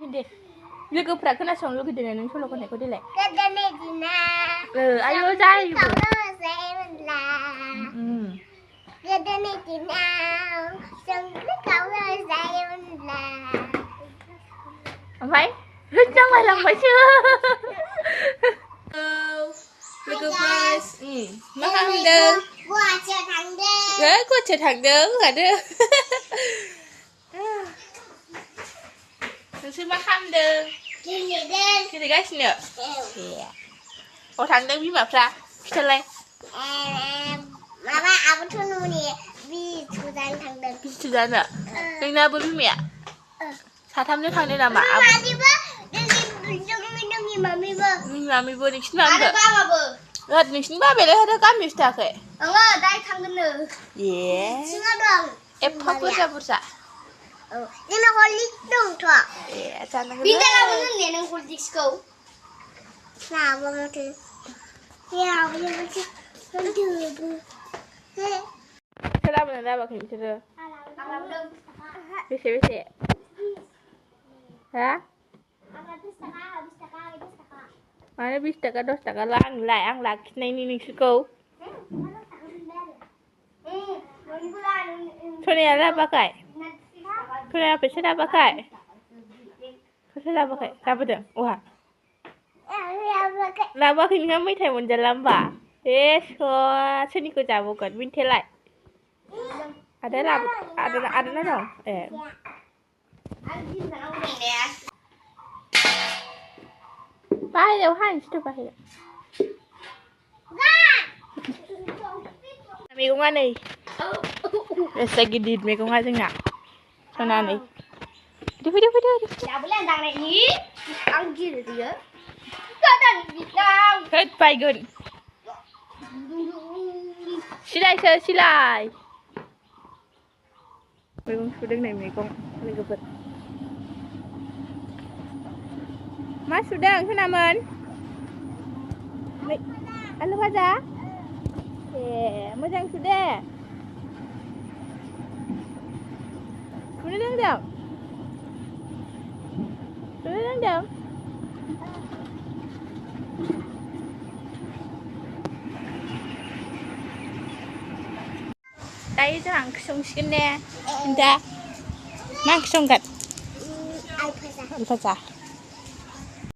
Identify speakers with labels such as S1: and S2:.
S1: होन दे लोगोफ्रा खोनासंनो लुगैदों नों सल' खननायखौ देलाय
S2: गोदोनि दिनाव
S1: आयौ जायोबो
S2: गोदोनि दिनाव संख्रि खावनो जायोमोनब्ला
S1: ओमफ्राय जामायलांबायसो लोगोफोर मा खालामदों
S2: गुवाहाटियाव थांदों
S1: गुवाहाटियाव थांदों होनदो नोंसोर मा खालामदों गेलेगासिनो अ थांदों बिमाफ्रा खिथालाय
S2: माबा आब' थनुनि बिजि जानो थांदों
S1: बिजि जानो नोंनाबो बिमाया साथामजों थांदों नामा
S2: जोंनि मामिबो
S1: नोंसिनि मामिबो नोंसिनि बाबायालाय आरो गामियावसो थायाखै
S2: ओहो दायो थांगोननो सिङाव दं
S1: एफा बुरजा
S2: जोंना हरलिक्स दंथ'
S1: जानांगौ
S2: बिदालाबो लोंने नों हरलिक्सखौ लाबो माथो
S1: लाबोना लाबोआखै बिसोरो बेसे हा मानो 20 थाखा 10 थाखा आं लाखिनायनि नोंसोरखौ सनाया लाबोआखै सनाया फैसा लाबोआखै लाबोदों अहा लाबोआखै नोंहा मेथाइ मोनजाला होमबा सोरनिखौ जाबावगोन मिन्थायालाय आदाना दं बाहेरायाव हानोसै बाहेरायाव मैगङा नै एसे गिदिर मैगङा जोंना सना नै फैदो होद बायगोन सिलाय मैगं सुदों नै मैगं लोगोफोर मा सुदों होनामोन आलु भाजा मोजां सुदे सुनो रोंदों दायो जोंहा ओंख्रि संसिगोन ने दा मा ओंख्रि संगोन आलु भाजा